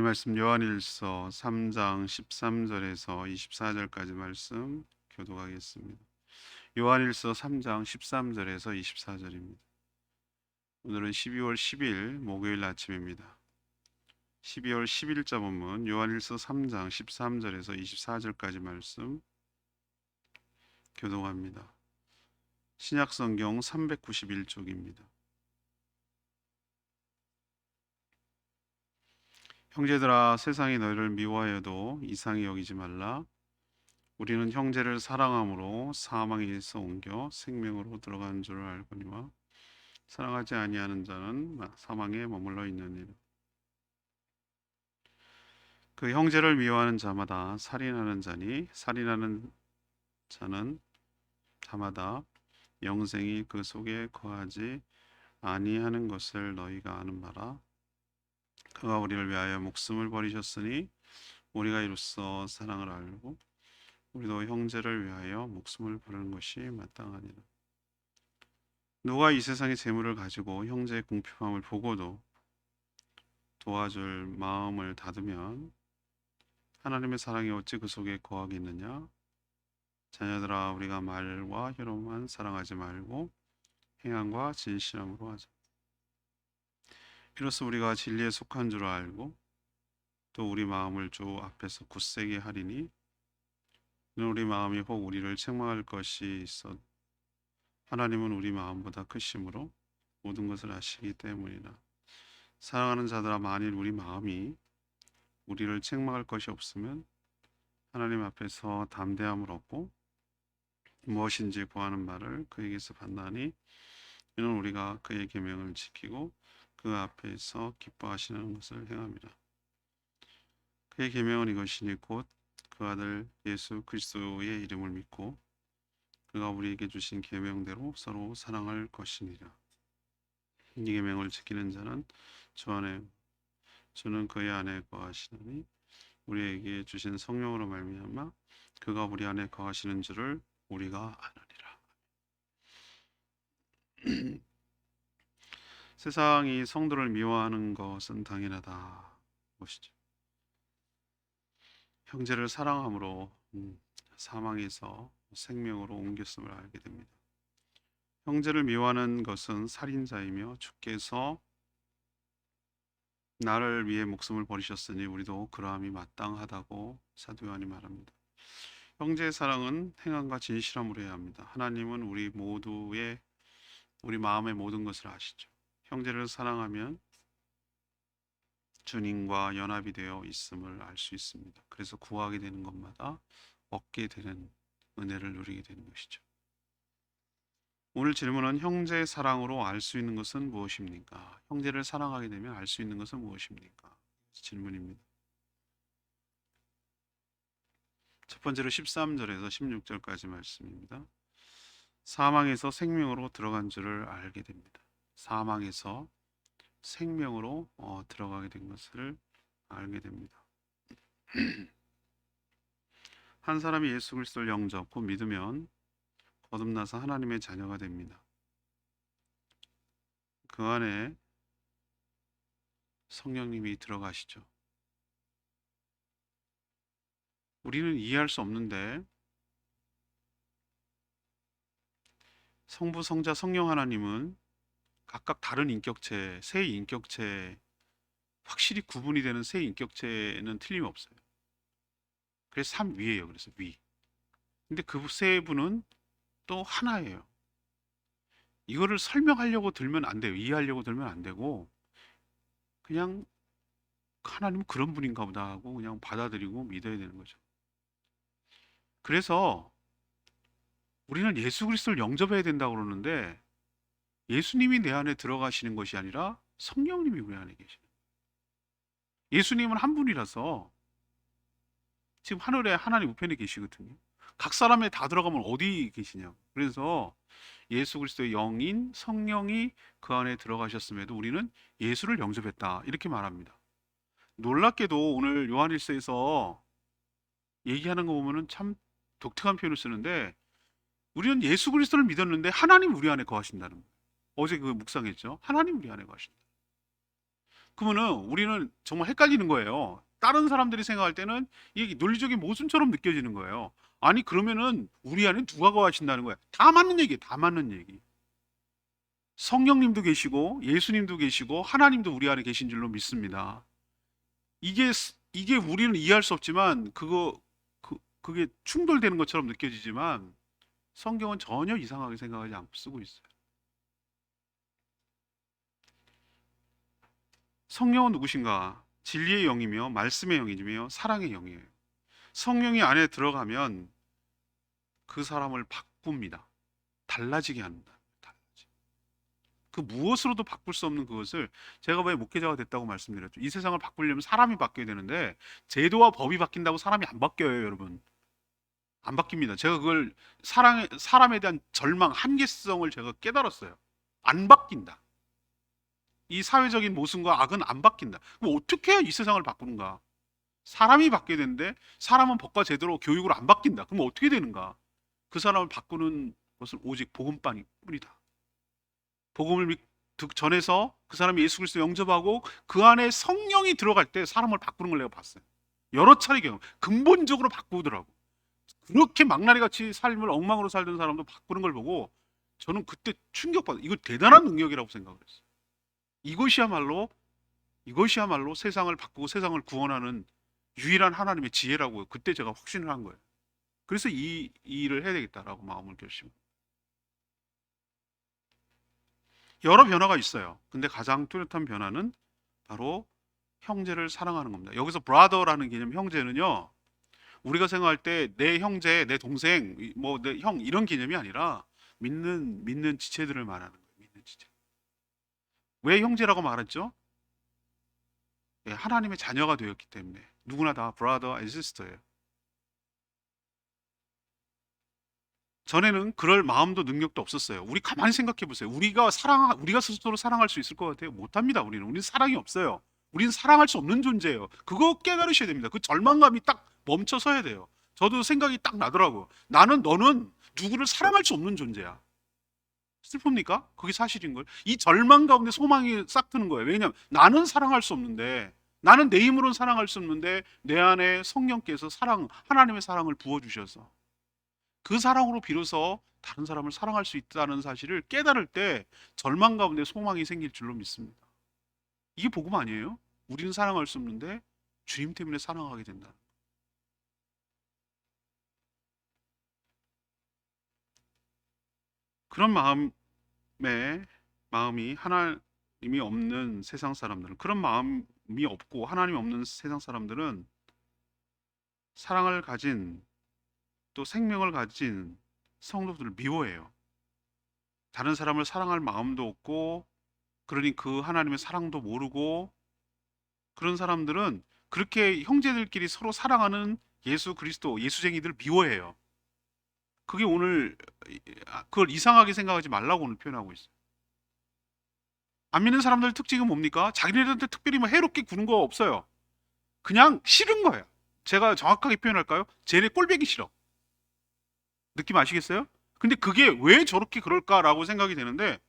말씀 요한일서 3장 13절에서 24절까지 말씀 교독하겠습니다. 요한일서 3장 13절에서 24절입니다. 오늘은 12월 10일 목요일 아침입니다. 12월 10일자 본문 요한일서 3장 13절에서 24절까지 말씀 교독합니다. 신약성경 391쪽입니다. 형제들아, 세상이 너희를 미워하여도 이상히 여기지 말라. 우리는 형제를 사랑함으로 사망에서 옮겨 생명으로 들어간 줄 알거니와 사랑하지 아니하는 자는 사망에 머물러 있느니라. 그 형제를 미워하는 자마다 살인하는 자니 살인하는 자는 자마다 영생이 그 속에 거하지 아니하는 것을 너희가 아는 바라. 그가 우리를 위하여 목숨을 버리셨으니 우리가 이로써 사랑을 알고 우리도 형제를 위하여 목숨을 버리는 것이 마땅하니라. 누가 이 세상의 재물을 가지고 형제의 궁핍함을 보고도 도와줄 마음을 닫으면 하나님의 사랑이 어찌 그 속에 거하겠느냐. 자녀들아, 우리가 말과 혀로만 사랑하지 말고 행함과 진실함으로 하자. 이로써 우리가 진리에 속한 줄 알고 또 우리 마음을 주 앞에서 굳세게 하리니 이는 우리 마음이 혹 우리를 책망할 것이 있어 하나님은 우리 마음보다 크심으로 모든 것을 아시기 때문이라. 사랑하는 자들아, 만일 우리 마음이 우리를 책망할 것이 없으면 하나님 앞에서 담대함을 얻고 무엇인지 구하는 말을 그에게서 받나니 이는 우리가 그의 계명을 지키고 그 앞에서 기뻐하시는 것을 행함이라. 그의 계명은 이것이니 곧 그 아들 예수 그리스도의 이름을 믿고 그가 우리에게 주신 계명대로 서로 사랑할 것이니라. 이 계명을 지키는 자는 주 안에 주는 그의 안에 거하시나니 우리에게 주신 성령으로 말미암아 그가 우리 안에 거하시는 줄을 우리가 아느니라. 세상이 성도를 미워하는 것은 당연하다. 보시죠. 형제를 사랑함으로 사망에서 생명으로 옮겼음을 알게 됩니다. 형제를 미워하는 것은 살인자이며 주께서 나를 위해 목숨을 버리셨으니 우리도 그러함이 마땅하다고 사도 요한이 말합니다. 형제의 사랑은 행함과 진실함으로 해야 합니다. 하나님은 우리 마음의 모든 것을 아시죠. 형제를 사랑하면 주님과 연합이 되어 있음을 알 수 있습니다. 그래서 구하게 되는 것마다 얻게 되는 은혜를 누리게 되는 것이죠. 오늘 질문은 형제의 사랑으로 알 수 있는 것은 무엇입니까? 형제를 사랑하게 되면 알 수 있는 것은 무엇입니까? 질문입니다. 첫 번째로 13절에서 16절까지 말씀입니다. 사망에서 생명으로 들어간 줄을 알게 됩니다. 사망에서 생명으로 들어가게 된 것을 알게 됩니다. 한 사람이 예수 그리스도를 영접하고 믿으면 거듭나서 하나님의 자녀가 됩니다. 그 안에 성령님이 들어가시죠. 우리는 이해할 수 없는데 성부, 성자, 성령 하나님은 각각 다른 인격체, 세 인격체, 확실히 구분이 되는 세 인격체는 틀림없어요. 그래서 3위예요. 그래서 위. 근데 그 세 분은 또 하나예요. 이거를 설명하려고 들면 안 돼요. 이해하려고 들면 안 되고 그냥 하나님은 그런 분인가 보다 하고 그냥 받아들이고 믿어야 되는 거죠. 그래서 우리는 예수 그리스도를 영접해야 된다고 그러는데 예수님이 내 안에 들어가시는 것이 아니라 성령님이 우리 안에 계시는 거예요. 예수님은 한 분이라서 지금 하늘에 하나님 우편에 계시거든요. 각 사람에 다 들어가면 어디 계시냐고. 그래서 예수 그리스도의 영인 성령이 그 안에 들어가셨음에도 우리는 예수를 영접했다 이렇게 말합니다. 놀랍게도 오늘 요한일서에서 얘기하는 거 보면은 참 독특한 표현을 쓰는데 우리는 예수 그리스도를 믿었는데 하나님 우리 안에 거하신다는 거예요. 어제 그 묵상했죠. 하나님 우리 안에 거하신다. 그러면은 우리는 정말 헷갈리는 거예요. 다른 사람들이 생각할 때는 이게 논리적인 모순처럼 느껴지는 거예요. 아니 그러면은 우리 안에 누가 거하신다는 거야? 다 맞는 얘기예요. 다 맞는 얘기. 성령님도 계시고 예수님도 계시고 하나님도 우리 안에 계신 줄로 믿습니다. 이게 우리는 이해할 수 없지만 그게 충돌되는 것처럼 느껴지지만 성경은 전혀 이상하게 생각하지 않고 쓰고 있어요. 성령은 누구신가? 진리의 영이며 말씀의 영이며 사랑의 영이에요. 성령이 안에 들어가면 그 사람을 바꿉니다. 달라지게 합니다. 그 무엇으로도 바꿀 수 없는 그것을 제가 왜 목회자가 됐다고 말씀드렸죠. 이 세상을 바꾸려면 사람이 바뀌어야 되는데 제도와 법이 바뀐다고 사람이 안 바뀌어요, 여러분. 안 바뀝니다. 제가 그걸 사람에 대한 절망, 한계성을 제가 깨달았어요. 안 바뀐다. 이 사회적인 모순과 악은 안 바뀐다. 그럼 어떻게 해야 이 세상을 바꾸는가? 사람이 바뀌어야 되는데 사람은 법과 제도로 교육을 안 바뀐다. 그럼 어떻게 되는가? 그 사람을 바꾸는 것은 오직 복음뿐이다. 복음을 전해서 그 사람이 예수 그리스도 영접하고 그 안에 성령이 들어갈 때 사람을 바꾸는 걸 내가 봤어요. 여러 차례 경험. 근본적으로 바꾸더라고. 그렇게 막나리같이 삶을 엉망으로 살던 사람도 바꾸는 걸 보고 저는 그때 충격받았어요. 이거 대단한 능력이라고 생각을 했어요. 이것이야말로 세상을 바꾸고 세상을 구원하는 유일한 하나님의 지혜라고 그때 제가 확신을 한 거예요. 그래서 이 일을 해야 되겠다라고 마음을 결심합니다. 여러 변화가 있어요. 근데 가장 뚜렷한 변화는 바로 형제를 사랑하는 겁니다. 여기서 brother라는 개념, 형제는요, 우리가 생각할 때 내 형제, 내 동생, 뭐 내 형 이런 개념이 아니라 믿는 지체들을 말하는 거예요. 믿는 지체. 왜 형제라고 말했죠? 네, 하나님의 자녀가 되었기 때문에 누구나 다 brother and sister예요. 전에는 그럴 마음도 능력도 없었어요. 우리 가만히 생각해 보세요. 우리가 스스로 사랑할 수 있을 것 같아요? 못합니다. 우리는 사랑이 없어요. 우리는 사랑할 수 없는 존재예요. 그거 깨달으셔야 됩니다. 그 절망감이 딱 멈춰 서야 돼요. 저도 생각이 딱 나더라고요. 너는 누구를 사랑할 수 없는 존재야. 슬픕니까? 그게 사실인 걸. 이 절망 가운데 소망이 싹 트는 거예요. 왜냐하면 나는 사랑할 수 없는데, 나는 내 힘으로는 사랑할 수 없는데 내 안에 성령께서 하나님의 사랑을 부어주셔서 그 사랑으로 비로소 다른 사람을 사랑할 수 있다는 사실을 깨달을 때 절망 가운데 소망이 생길 줄로 믿습니다. 이게 복음 아니에요? 우리는 사랑할 수 없는데 주님 때문에 사랑하게 된다. 그런 마음이 하나님이 없는 세상 사람들은, 그런 마음이 없고 하나님이 없는 세상 사람들은 사랑을 가진, 또 생명을 가진 성도들을 미워해요. 다른 사람을 사랑할 마음도 없고, 그러니 그 하나님의 사랑도 모르고, 그런 사람들은 그렇게 형제들끼리 서로 사랑하는 예수 그리스도, 예수쟁이들을 미워해요. 그게 오늘 그걸 이상하게 생각하지 말라고 오늘 표현하고 있어요. 안 믿는 사람들 특징은 뭡니까? 자기네들한테 특별히 뭐 해롭게 구는 거 없어요. 그냥 싫은 거예요. 제가 정확하게 표현할까요? 쟤네 꼴배기 싫어. 느낌 아시겠어요? 근데 그게 왜 저렇게 그럴까라고 생각이 되는데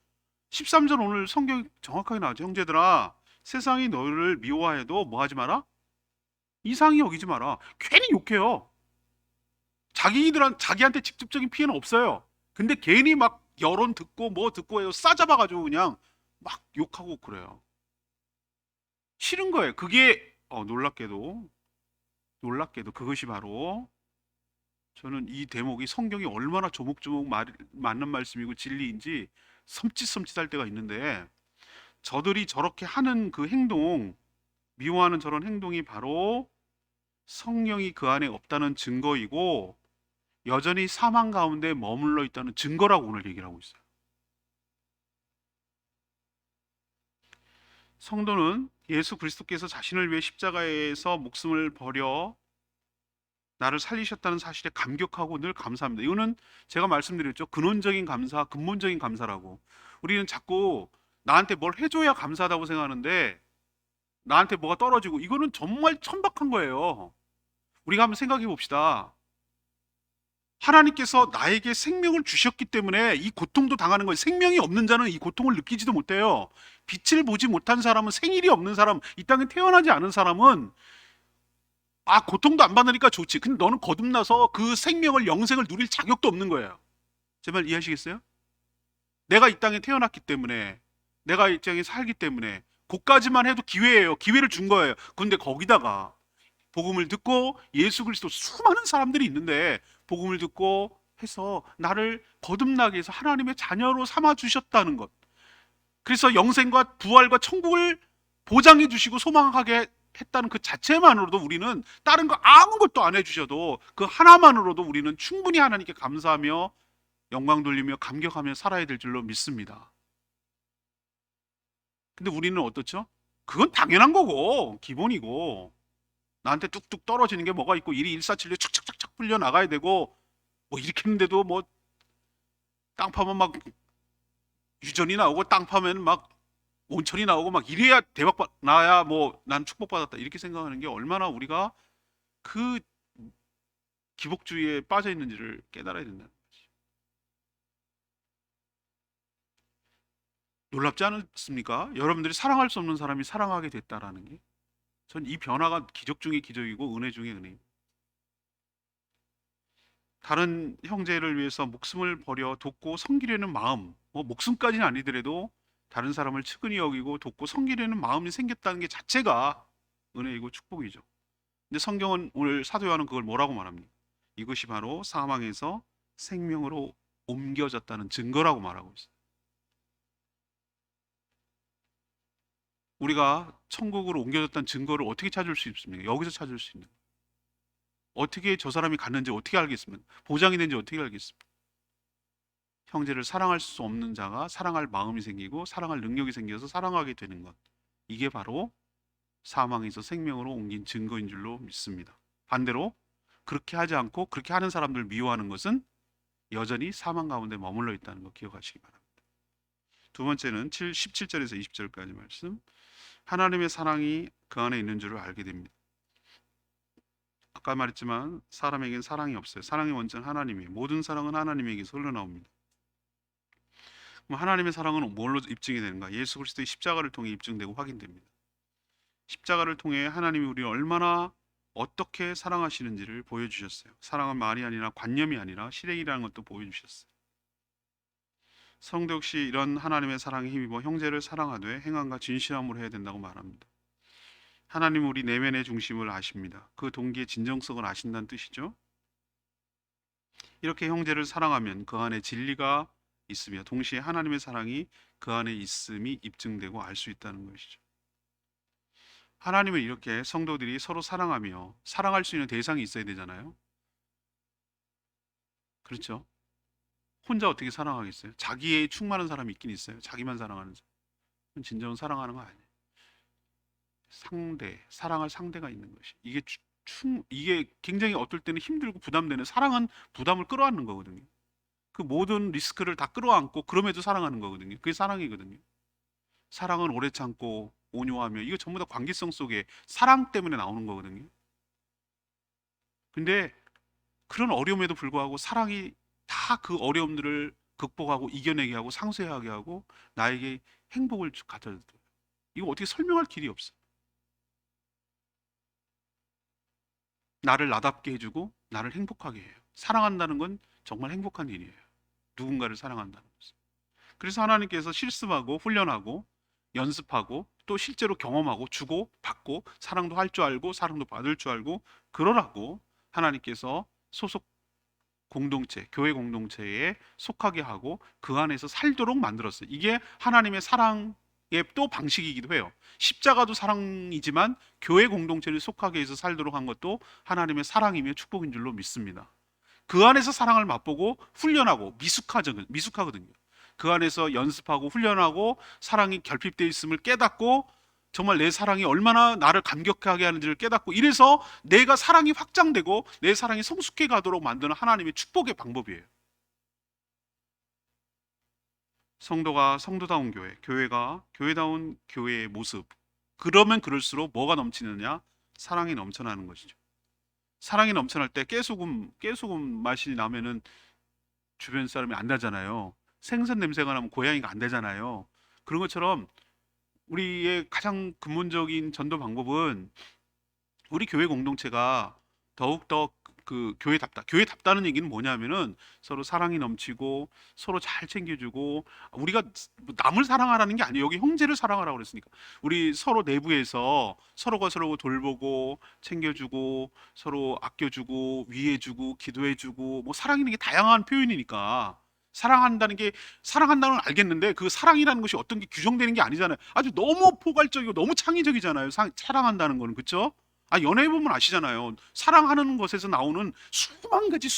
13절 오늘 성경이 정확하게 나오죠. 형제들아, 세상이 너희를 미워해도 뭐 하지 마라? 이상히 여기지 마라. 괜히 욕해요. 자기한테 직접적인 피해는 없어요. 근데 괜히 막 여론 듣고 뭐 듣고 해요. 싸잡아가지고 그냥 막 욕하고 그래요. 싫은 거예요. 그게 놀랍게도 그것이 바로, 저는 이 대목이 성경이 얼마나 조목조목 맞는 말씀이고 진리인지 섬찟할 때가 있는데, 저들이 저렇게 하는 그 행동, 미워하는 저런 행동이 바로 성령이 그 안에 없다는 증거이고 여전히 사망 가운데 머물러 있다는 증거라고 오늘 얘기를 하고 있어요. 성도는 예수 그리스도께서 자신을 위해 십자가에서 목숨을 버려 나를 살리셨다는 사실에 감격하고 늘 감사합니다. 이거는 제가 말씀드렸죠. 근원적인 감사, 근본적인 감사라고. 우리는 자꾸 나한테 뭘 해줘야 감사하다고 생각하는데 나한테 뭐가 떨어지고, 이거는 정말 천박한 거예요. 우리가 한번 생각해 봅시다. 하나님께서 나에게 생명을 주셨기 때문에 이 고통도 당하는 거예요. 생명이 없는 자는 이 고통을 느끼지도 못해요. 빛을 보지 못한 사람은, 생일이 없는 사람, 이 땅에 태어나지 않은 사람은 고통도 안 받으니까 좋지. 근데 너는 거듭나서 그 생명을, 영생을 누릴 자격도 없는 거예요. 제 말 이해하시겠어요? 내가 이 땅에 태어났기 때문에, 내가 이 땅에 살기 때문에 그까지만 해도 기회예요. 기회를 준 거예요. 근데 거기다가 복음을 듣고 예수 그리스도, 수많은 사람들이 있는데 복음을 듣고 해서 나를 거듭나게 해서 하나님의 자녀로 삼아 주셨다는 것. 그래서 영생과 부활과 천국을 보장해 주시고 소망하게 했다는 그 자체만으로도, 우리는 다른 거 아무것도 안 해주셔도 그 하나만으로도 우리는 충분히 하나님께 감사하며 영광 돌리며 감격하며 살아야 될 줄로 믿습니다. 근데 우리는 어떻죠? 그건 당연한 거고 기본이고, 나한테 뚝뚝 떨어지는 게 뭐가 있고 일이 일사천리 착착착착 풀려 나가야 되고, 뭐 이렇게 했는데도 뭐 땅 파면 막 유전이 나오고, 땅 파면 막 온천이 나오고, 막 이래야 대박 나야 뭐 난 축복받았다, 이렇게 생각하는 게 얼마나 우리가 그 기복주의에 빠져 있는지를 깨달아야 된다는 거지. 놀랍지 않습니까? 여러분들이 사랑할 수 없는 사람이 사랑하게 됐다라는 게, 전 이 변화가 기적 중의 기적이고 은혜 중의 은혜입니다. 다른 형제를 위해서 목숨을 버려 돕고 섬기려는 마음, 뭐 목숨까지는 아니더라도 다른 사람을 측은히 여기고 돕고 섬기려는 마음이 생겼다는 게 자체가 은혜이고 축복이죠. 근데 성경은, 오늘 사도 요한은 그걸 뭐라고 말합니까? 이것이 바로 사망에서 생명으로 옮겨졌다는 증거라고 말하고 있어요. 우리가 천국으로 옮겨졌다는 증거를 어떻게 찾을 수 있습니까? 여기서 찾을 수 있는. 어떻게 저 사람이 갔는지 어떻게 알겠습니까? 보장이 된지 어떻게 알겠습니까? 형제를 사랑할 수 없는 자가 사랑할 마음이 생기고 사랑할 능력이 생겨서 사랑하게 되는 것. 이게 바로 사망에서 생명으로 옮긴 증거인 줄로 믿습니다. 반대로 그렇게 하지 않고 그렇게 하는 사람들 미워하는 것은 여전히 사망 가운데 머물러 있다는 거 기억하시기 바랍니다. 두 번째는 17절에서 20절까지 말씀. 하나님의 사랑이 그 안에 있는 줄을 알게 됩니다. 아까 말했지만 사람에겐 사랑이 없어요. 사랑의 원천 하나님이에요. 모든 사랑은 하나님에게서 흘러나옵니다. 그럼 하나님의 사랑은 뭘로 입증이 되는가? 예수 그리스도의 십자가를 통해 입증되고 확인됩니다. 십자가를 통해 하나님이 우리를 얼마나 어떻게 사랑하시는지를 보여주셨어요. 사랑은 말이 아니라 관념이 아니라 실행이라는 것도 보여주셨어요. 성도 역시 이런 하나님의 사랑에 힘입어 형제를 사랑하되 행함과 진실함으로 해야 된다고 말합니다. 하나님은 우리 내면의 중심을 아십니다. 그 동기의 진정성을 아신다는 뜻이죠. 이렇게 형제를 사랑하면 그 안에 진리가 있으며 동시에 하나님의 사랑이 그 안에 있음이 입증되고 알 수 있다는 것이죠. 하나님은 이렇게 성도들이 서로 사랑하며 사랑할 수 있는 대상이 있어야 되잖아요. 그렇죠? 혼자 어떻게 사랑하겠어요? 자기에 충만한 사람이 있긴 있어요. 자기만 사랑하는 사람. 그건 진정은 사랑하는 거 아니에요. 상대, 사랑할 상대가 있는 것이. 이게 굉장히 어떨 때는 힘들고 부담되는, 사랑은 부담을 끌어안는 거거든요. 그 모든 리스크를 다 끌어안고 그럼에도 사랑하는 거거든요. 그게 사랑이거든요. 사랑은 오래 참고 온유하며, 이거 전부 다 관계성 속에 사랑 때문에 나오는 거거든요. 근데 그런 어려움에도 불구하고 사랑이 다 그 어려움들을 극복하고 이겨내게 하고 상쇄하게 하고 나에게 행복을 가져다 줘요. 이거 어떻게 설명할 길이 없어. 나를 나답게 해주고 나를 행복하게 해요. 사랑한다는 건 정말 행복한 일이에요. 누군가를 사랑한다는 것은. 그래서 하나님께서 실습하고 훈련하고 연습하고 또 실제로 경험하고 주고 받고, 사랑도 할 줄 알고 사랑도 받을 줄 알고 그러라고 하나님께서 소속 공동체, 교회 공동체에 속하게 하고 그 안에서 살도록 만들었어요. 이게 하나님의 사랑의 또 방식이기도 해요. 십자가도 사랑이지만 교회 공동체를 속하게 해서 살도록 한 것도 하나님의 사랑이며 축복인 줄로 믿습니다. 그 안에서 사랑을 맛보고 훈련하고 미숙하거든요. 그 안에서 연습하고 훈련하고 사랑이 결핍되어 있음을 깨닫고, 정말 내 사랑이 얼마나 나를 감격하게 하는지를 깨닫고, 이래서 내가 사랑이 확장되고 내 사랑이 성숙해 가도록 만드는 하나님의 축복의 방법이에요. 성도가 성도다운 교회, 교회가 교회다운 교회의 모습, 그러면 그럴수록 뭐가 넘치느냐? 사랑이 넘쳐나는 것이죠. 사랑이 넘쳐날 때 깨소금 맛이 나면은 주변 사람이 안 나잖아요. 생선 냄새가 나면 고양이가 안 되잖아요. 그런 것처럼 우리의 가장 근본적인 전도 방법은 우리 교회 공동체가 더욱더 그 교회답다는 얘기는 뭐냐면은 서로 사랑이 넘치고 서로 잘 챙겨주고, 우리가 남을 사랑하라는 게 아니에요. 여기 형제를 사랑하라고 그랬으니까 우리 서로 내부에서 서로가 서로 돌보고 챙겨주고 서로 아껴주고 위해주고 기도해주고, 뭐 사랑이라는 게 다양한 표현이니까, 사랑한다는 게, 사랑한다는 건 알겠는데 그 사랑이라는 것이 어떤 게 규정되는 게 아니잖아요. 아주 너무 포괄적이고 너무 창의적이잖아요. 사랑한다는 거는, 그렇죠? 연애해 보면 아시잖아요. 사랑하는 것에서 나오는 수만 가지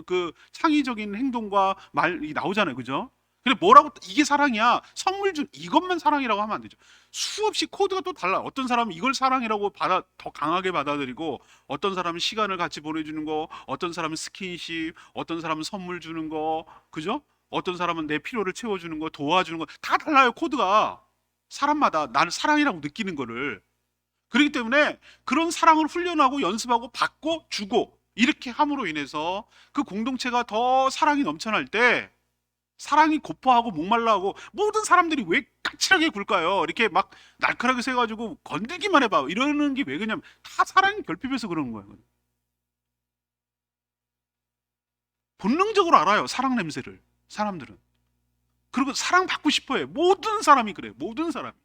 그 창의적인 행동과 말이 나오잖아요. 그죠? 근데 뭐라고 이게 사랑이야? 선물 준 이것만 사랑이라고 하면 안 되죠. 수없이 코드가 또 달라. 어떤 사람은 이걸 사랑이라고 더 강하게 받아들이고, 어떤 사람은 시간을 같이 보내주는 거, 어떤 사람은 스킨십, 어떤 사람은 선물 주는 거, 그죠? 어떤 사람은 내 필요를 채워주는 거, 도와주는 거, 다 달라요. 코드가 사람마다 나는 사랑이라고 느끼는 거를. 그렇기 때문에 그런 사랑을 훈련하고 연습하고 받고 주고 이렇게 함으로 인해서 그 공동체가 더 사랑이 넘쳐날 때, 사랑이 고파하고 목말라하고 모든 사람들이 왜 까칠하게 굴까요? 이렇게 막 날카롭게 세가지고 건들기만 해봐 이러는 게 왜 그러냐면 다 사랑이 결핍해서 그러는 거예요. 본능적으로 알아요, 사랑 냄새를. 사람들은. 그리고 사랑받고 싶어해. 모든 사람이 그래. 모든 사람이.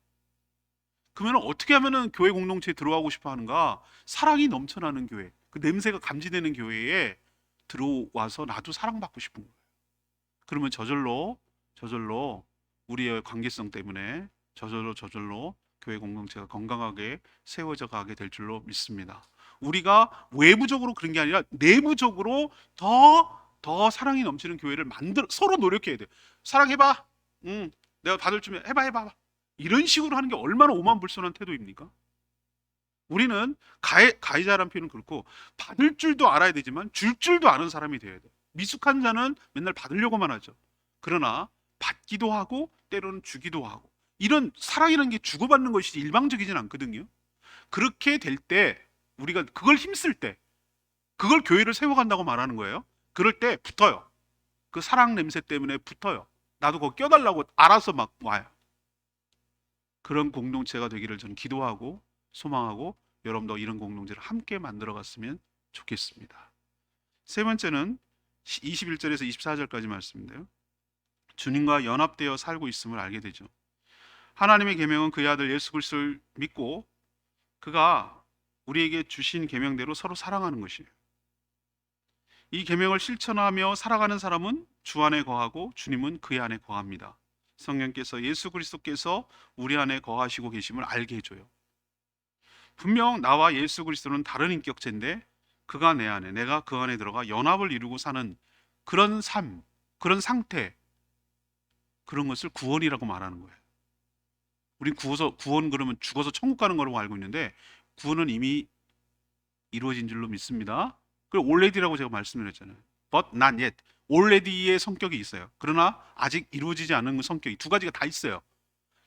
그러면 어떻게 하면은 교회 공동체에 들어가고 싶어 하는가? 사랑이 넘쳐나는 교회, 그 냄새가 감지되는 교회에 들어와서 나도 사랑받고 싶은 거예요. 그러면 저절로 우리의 관계성 때문에 저절로 교회 공동체가 건강하게 세워져 가게 될 줄로 믿습니다. 우리가 외부적으로 그런 게 아니라 내부적으로 더 사랑이 넘치는 교회를 만들어 서로 노력해야 돼요. 사랑해봐. 내가 받을 준비 해봐. 이런 식으로 하는 게 얼마나 오만불손한 태도입니까? 우리는 가해자라는 표현은 그렇고 받을 줄도 알아야 되지만 줄 줄도 아는 사람이 되어야 돼. 미숙한 자는 맨날 받으려고만 하죠. 그러나 받기도 하고 때로는 주기도 하고, 이런 사랑이라는 게 주고받는 것이 일방적이진 않거든요. 그렇게 될 때, 우리가 그걸 힘쓸 때, 그걸 교회를 세워간다고 말하는 거예요. 그럴 때 붙어요. 그 사랑 냄새 때문에 붙어요. 나도 그거 껴달라고 알아서 막 와요. 그런 공동체가 되기를 저는 기도하고 소망하고, 여러분도 이런 공동체를 함께 만들어 갔으면 좋겠습니다. 세 번째는 21절에서 24절까지 말씀인데요. 주님과 연합되어 살고 있음을 알게 되죠. 하나님의 계명은 그의 아들 예수 그리스도를 믿고 그가 우리에게 주신 계명대로 서로 사랑하는 것이에요. 이 계명을 실천하며 살아가는 사람은 주 안에 거하고 주님은 그의 안에 거합니다. 성령께서, 예수 그리스도께서 우리 안에 거하시고 계심을 알게 해줘요. 분명 나와 예수 그리스도는 다른 인격체인데 그가 내 안에, 내가 그 안에 들어가 연합을 이루고 사는 그런 삶, 그런 상태, 그런 것을 구원이라고 말하는 거예요. 우린 구원 그러면 죽어서 천국 가는 거라고 알고 있는데, 구원은 이미 이루어진 줄로 믿습니다. 그리고 already라고 제가 말씀을 했잖아요. But not yet. already의 성격이 있어요. 그러나 아직 이루어지지 않은 성격이 두 가지가 다 있어요.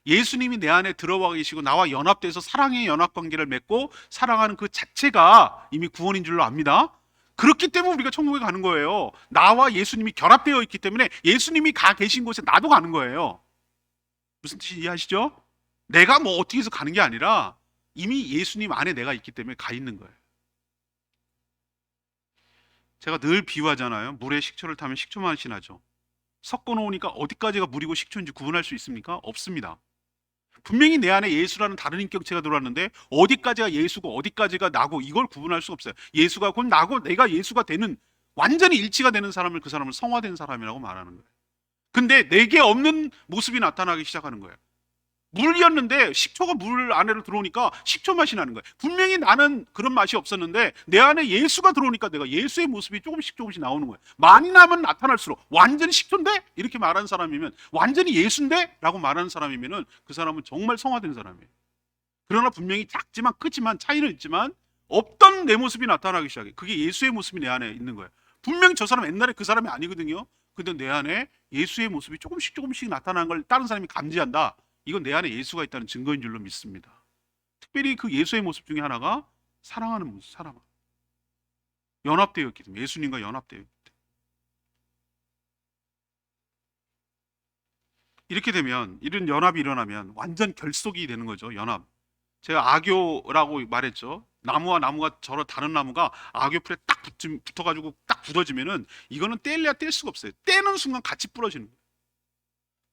예수님이 내 안에 들어와 계시고 나와 연합돼서 사랑의 연합 관계를 맺고 사랑하는 그 자체가 이미 구원인 줄로 압니다. 그렇기 때문에 우리가 천국에 가는 거예요. 나와 예수님이 결합되어 있기 때문에 예수님이 가 계신 곳에 나도 가는 거예요. 무슨 뜻인지 이해하시죠? 내가 뭐 어떻게 해서 가는 게 아니라 이미 예수님 안에 내가 있기 때문에 가 있는 거예요. 제가 늘 비유하잖아요. 물에 식초를 타면 식초 맛이 나죠. 섞어 놓으니까 어디까지가 물이고 식초인지 구분할 수 있습니까? 없습니다. 분명히 내 안에 예수라는 다른 인격체가 들어왔는데 어디까지가 예수고 어디까지가 나고 이걸 구분할 수 없어요. 예수가 곧 나고 내가 예수가 되는, 완전히 일치가 되는 사람을, 그 사람을 성화된 사람이라고 말하는 거예요. 근데 내게 없는 모습이 나타나기 시작하는 거예요. 물이었는데 식초가 물 안으로 들어오니까 식초 맛이 나는 거예요. 분명히 나는 그런 맛이 없었는데 내 안에 예수가 들어오니까 내가 예수의 모습이 조금씩 나오는 거예요. 많이 나면 나타날수록 완전히 식초인데? 이렇게 말하는 사람이면, 완전히 예수인데? 라고 말하는 사람이면 그 사람은 정말 성화된 사람이에요. 그러나 분명히 작지만 크지만 차이는 있지만 없던 내 모습이 나타나기 시작해. 그게 예수의 모습이 내 안에 있는 거예요. 분명히 저 사람 옛날에 그 사람이 아니거든요. 근데 내 안에 예수의 모습이 조금씩 나타나는 걸 다른 사람이 감지한다. 이건 내 안에 예수가 있다는 증거인 줄로 믿습니다. 특별히 그 예수의 모습 중에 하나가 사랑하는 모습, 사랑. 연합되어 있기 때문에, 예수님과 연합되어 있기 때문에. 이렇게 되면 이런 연합이 일어나면 완전 결속이 되는 거죠. 연합. 제가 악교라고 말했죠. 나무와 나무가 저런 다른 나무가 악교 풀에 딱 붙어가지고 딱 굳어지면은 이거는 뗄래야 뗄 수가 없어요. 떼는 순간 같이 부러지는 거예요.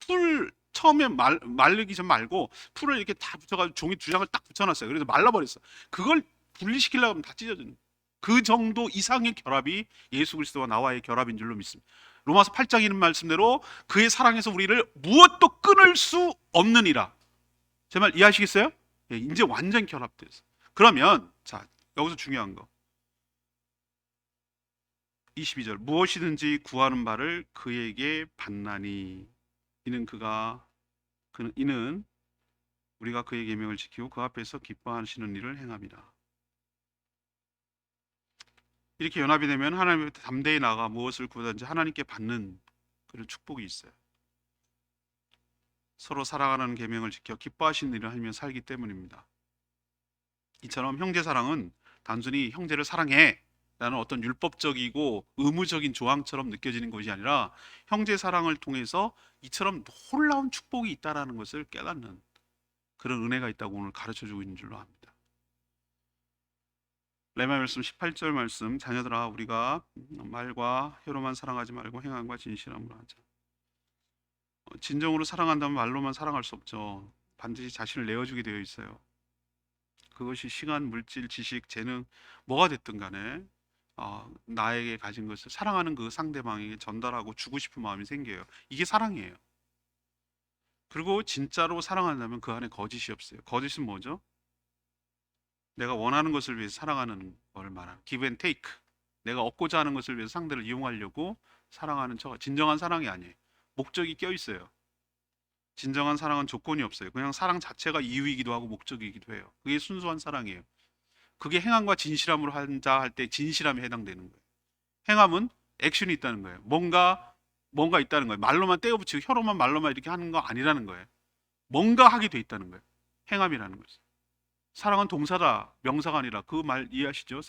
풀 처음에 말르기 전 말고 풀을 이렇게 다 붙여가지고 종이 두 장을 딱 붙여놨어요. 그래서 말라버렸어. 그걸 분리시키려고 하면 다 찢어지는 거예요. 그 정도 이상의 결합이 예수 그리스도와 나와의 결합인 줄로 믿습니다. 로마서 8장 이런 말씀대로 그의 사랑에서 우리를 무엇도 끊을 수 없느니라. 제 말 이해하시겠어요? 예, 이제 완전 결합돼서. 그러면 자 여기서 중요한 거 22절 무엇이든지 구하는 바를 그에게 받나니 이는 우리가 그의 계명을 지키고 그 앞에서 기뻐하시는 일을 행합니다. 이렇게 연합이 되면 하나님 앞에 담대히 나가 무엇을 구하든지 하나님께 받는 그런 축복이 있어요. 서로 사랑하는 계명을 지켜 기뻐하시는 일을 하며 살기 때문입니다. 이처럼 형제 사랑은 단순히 형제를 사랑해 라는 어떤 율법적이고 의무적인 조항처럼 느껴지는 것이 아니라 형제 사랑을 통해서 이처럼 놀라운 축복이 있다는 것을 깨닫는 그런 은혜가 있다고 오늘 가르쳐주고 있는 줄로 압니다. 레마 말씀 18절 말씀 자녀들아 우리가 말과 혀로만 사랑하지 말고 행함과 진실함으로 하자. 진정으로 사랑한다면 말로만 사랑할 수 없죠. 반드시 자신을 내어주게 되어 있어요. 그것이 시간, 물질, 지식, 재능 뭐가 됐든 간에 나에게 가진 것을 사랑하는 그 상대방에게 전달하고 주고 싶은 마음이 생겨요. 이게 사랑이에요. 그리고 진짜로 사랑한다면 그 안에 거짓이 없어요. 거짓은 뭐죠? 내가 원하는 것을 위해서 사랑하는 걸 말하는 give and take. 내가 얻고자 하는 것을 위해서 상대를 이용하려고 사랑하는 척. 진정한 사랑이 아니에요. 목적이 껴 있어요. 진정한 사랑은 조건이 없어요. 그냥 사랑 자체가 이유이기도 하고 목적이기도 해요. 그게 순수한 사랑이에요. 그게 행함과 진실함으로 한자 할 때 진실함에 해당되는 거예요. 행함은 액션이 있다는 거예요. 뭔가 있다는 거예요. 말로만 떼어붙이고 혀로만 말로만 이렇게 하는 거 아니라는 거예요. 뭔가 하게 돼 있다는 거예요. 행함이라는 거죠. 사랑은 동사다, 명사가 아니라 그 말 이해하시죠?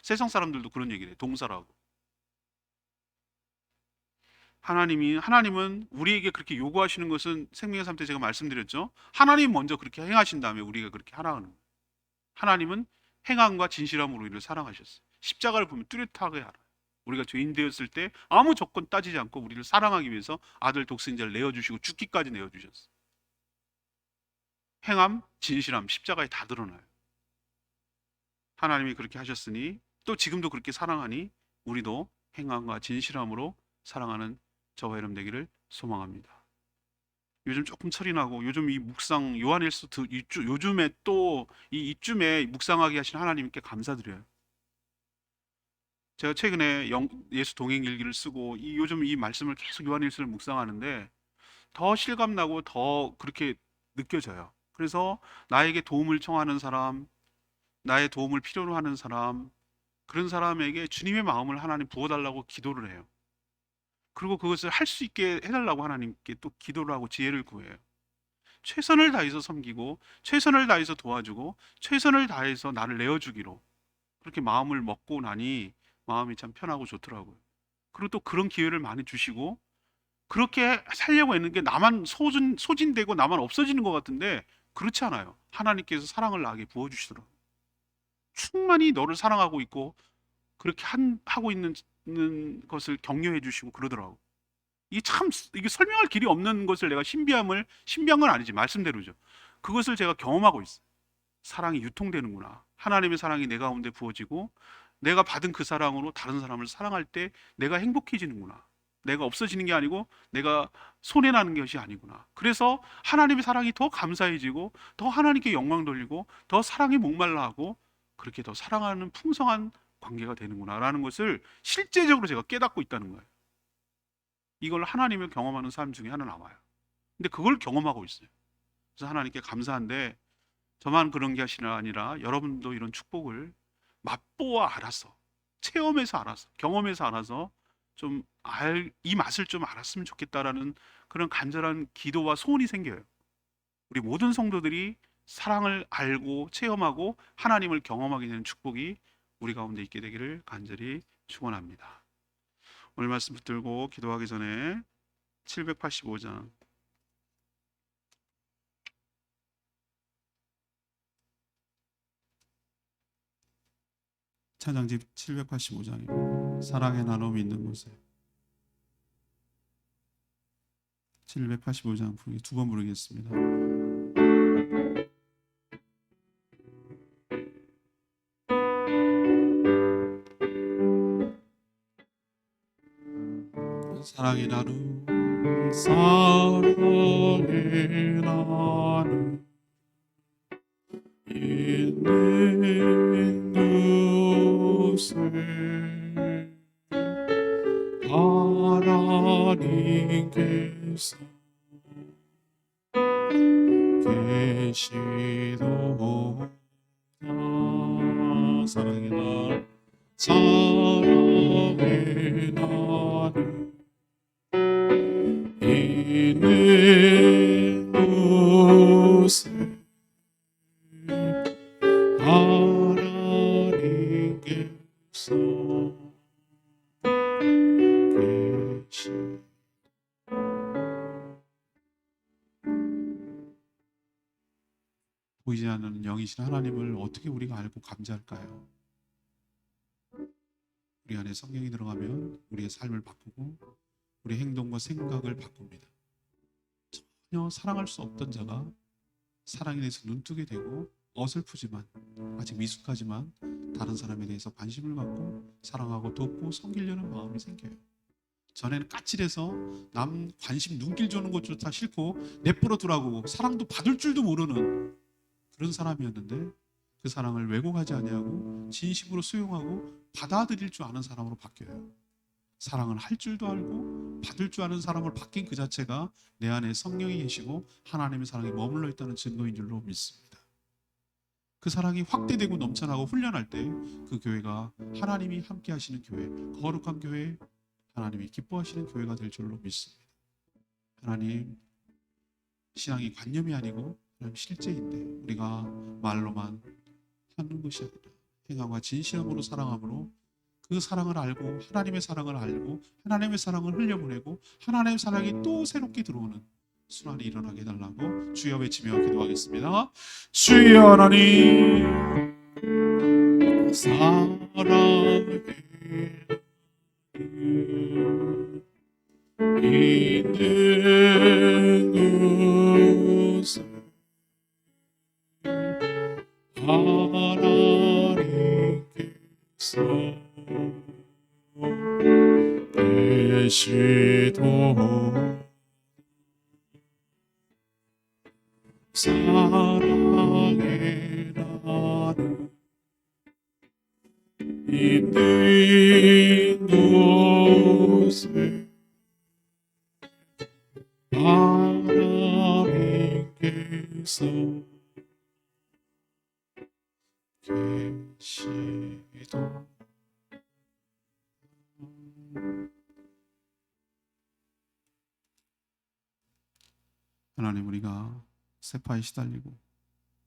세상 사람들도 그런 얘기를 해요. 동사라고. 하나님은 우리에게 그렇게 요구하시는 것은 생명의 삶 때 제가 말씀드렸죠. 하나님 먼저 그렇게 행하신 다음에 우리가 그렇게 하라는 거예요. 하나님은 행함과 진실함으로 우리를 사랑하셨어요. 십자가를 보면 뚜렷하게 알아요. 우리가 죄인 되었을 때 아무 조건 따지지 않고 우리를 사랑하기 위해서 아들 독생자를 내어주시고 죽기까지 내어주셨어요. 행함, 진실함, 십자가에 다 드러나요. 하나님이 그렇게 하셨으니 또 지금도 그렇게 사랑하니 우리도 행함과 진실함으로 사랑하는 저와 여러분 되기를 소망합니다. 요즘 조금 철이 나고 요즘 이 묵상 요한일서 요즘에 또 이쯤에 묵상하게 하신 하나님께 감사드려요. 제가 최근에 예수 동행 일기를 쓰고 요즘 이 말씀을 계속 요한일서를 묵상하는데 더 실감나고 더 그렇게 느껴져요. 그래서 나에게 도움을 청하는 사람, 나의 도움을 필요로 하는 사람, 그런 사람에게 주님의 마음을 하나님 부어달라고 기도를 해요. 그리고 그것을 할 수 있게 해달라고 하나님께 또 기도를 하고 지혜를 구해요. 최선을 다해서 섬기고 최선을 다해서 도와주고 최선을 다해서 나를 내어주기로 그렇게 마음을 먹고 나니 마음이 참 편하고 좋더라고요. 그리고 또 그런 기회를 많이 주시고 그렇게 살려고 했는 게 나만 소진되고 나만 없어지는 것 같은데 그렇지 않아요. 하나님께서 사랑을 나에게 부어주시더라고요. 충만히 너를 사랑하고 있고 그렇게 하고 있는 것을 격려해 주시고 그러더라고요. 이게 설명할 길이 없는 것을 내가 신비한 건 아니지 말씀대로죠. 그것을 제가 경험하고 있어요. 사랑이 유통되는구나. 하나님의 사랑이 내 가운데 부어지고 내가 받은 그 사랑으로 다른 사람을 사랑할 때 내가 행복해지는구나. 내가 없어지는 게 아니고 내가 손해나는 것이 아니구나. 그래서 하나님의 사랑이 더 감사해지고 더 하나님께 영광 돌리고 더 사랑에 목말라 하고 그렇게 더 사랑하는 풍성한 관계가 되는구나 라는 것을 실제적으로 제가 깨닫고 있다는 거예요. 이걸 하나님을 경험하는 사람 중에 하나 나와요. 근데 그걸 경험하고 있어요. 그래서 하나님께 감사한데 저만 그런 게 아니라 여러분도 이런 축복을 맛보아 알아서 체험해서 알아서 경험해서 알아서 이 맛을 좀 알았으면 좋겠다라는 그런 간절한 기도와 소원이 생겨요. 우리 모든 성도들이 사랑을 알고 체험하고 하나님을 경험하게 되는 축복이 우리 가운데 있게 되기를 간절히 축원합니다. 오늘 말씀 붙들고 기도하기 전에 785장 찬양집 785장입니다. 사랑의 나눔이 있는 곳에. 785장 두 번 부르겠습니다. 사랑의 나눔, 사랑의 나눔 있는 곳에 하나님께서 계시도다. 사랑의 나눔, 사랑의 나눔 있는 곳에 하나님께서 계시. 보이지 않는 영이신 하나님을 어떻게 우리가 알고 감지할까요? 우리 안에 성령이 들어가면 우리의 삶을 바꾸고 우리 행동과 생각을 바꿉니다. 전혀 사랑할 수 없던 자가 사랑에 대해서 눈뜨게 되고 어설프지만 아직 미숙하지만 다른 사람에 대해서 관심을 갖고 사랑하고 돕고 섬기려는 마음이 생겨요. 전에는 까칠해서 남 관심 눈길 주는 것조차 싫고 내버려 두라고 사랑도 받을 줄도 모르는 그런 사람이었는데 그 사랑을 왜곡하지 아니하고 진심으로 수용하고 받아들일 줄 아는 사람으로 바뀌어요. 사랑을 할 줄도 알고 받을 줄 아는 사람으로 바뀐 그 자체가 내 안에 성령이 계시고 하나님의 사랑이 머물러 있다는 증거인 줄로 믿습니다. 그 사랑이 확대되고 넘쳐나고 훈련할 때 그 교회가 하나님이 함께 하시는 교회, 거룩한 교회, 하나님이 기뻐하시는 교회가 될 줄로 믿습니다. 하나님, 신앙이 관념이 아니고 하나님 실제인데 우리가 말로만 하는 것이 아니라 행함과 진실함으로 사랑함으로 그 사랑을 알고 하나님의 사랑을 알고 하나님의 사랑을 흘려보내고 하나님의 사랑이 또 새롭게 들어오는 순환이 일어나게 해달라고 주여 외치며 기도하겠습니다. 주여 하나님 사랑해 있는 곳에 하나님께서 계시도 사랑의 나눔 있는 곳에 하나님께서 계시도. 하나님, 우리가 세파에 시달리고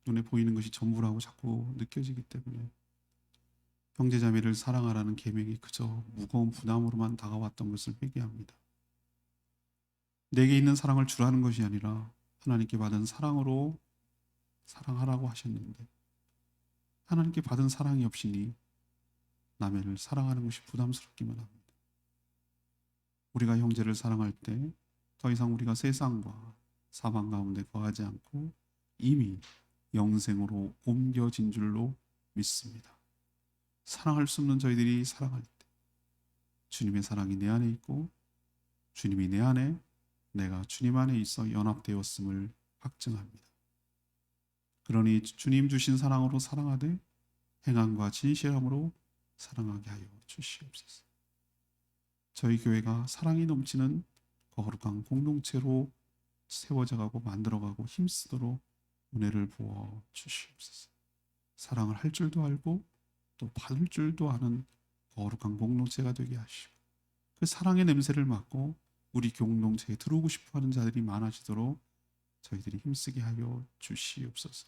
눈에 보이는 것이 전부라고 자꾸 느껴지기 때문에 형제자매를 사랑하라는 계명이 그저 무거운 부담으로만 다가왔던 것을 회개합니다. 내게 있는 사랑을 주라는 것이 아니라 하나님께 받은 사랑으로 사랑하라고 하셨는데 하나님께 받은 사랑이 없이니 남을 사랑하는 것이 부담스럽기만 합니다. 우리가 형제를 사랑할 때 더 이상 우리가 세상과 사망 가운데 거하지 않고 이미 영생으로 옮겨진 줄로 믿습니다. 사랑할 수 없는 저희들이 사랑할 때 주님의 사랑이 내 안에 있고 주님이 내 안에 내가 주님 안에 있어 연합되었음을 확증합니다. 그러니 주님 주신 사랑으로 사랑하되 행함과 진실함으로 사랑하게 하여 주시옵소서. 저희 교회가 사랑이 넘치는 거룩한 공동체로 세워져가고 만들어가고 힘쓰도록 은혜를 부어 주시옵소서. 사랑을 할 줄도 알고 또 받을 줄도 아는 거룩한 공동체가 되게 하시고 그 사랑의 냄새를 맡고 우리 공동체에 들어오고 싶어하는 자들이 많아지도록 저희들이 힘쓰게 하여 주시옵소서.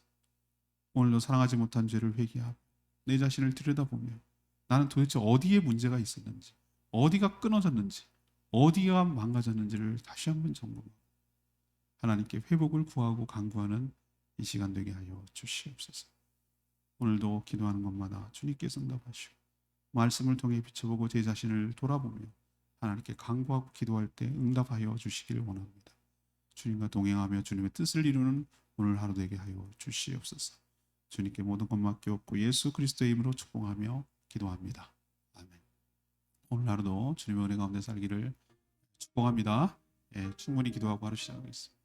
오늘도 사랑하지 못한 죄를 회개하고 내 자신을 들여다보며 나는 도대체 어디에 문제가 있었는지 어디가 끊어졌는지 어디가 망가졌는지를 다시 한번 점검하고 하나님께 회복을 구하고 간구하는 이 시간 되게 하여 주시옵소서. 오늘도 기도하는 것마다 주님께서 응답하시고 말씀을 통해 비춰보고 제 자신을 돌아보며 하나님께 간구하고 기도할 때 응답하여 주시기를 원합니다. 주님과 동행하며 주님의 뜻을 이루는 오늘 하루 되게 하여 주시옵소서. 주님께 모든 것 맡기옵고 예수 그리스도의 이름으로 축복하며 기도합니다. 아멘. 오늘 하루도 주님의 은혜 가운데 살기를 축복합니다. 예, 충분히 기도하고 하루 시작하겠습니다.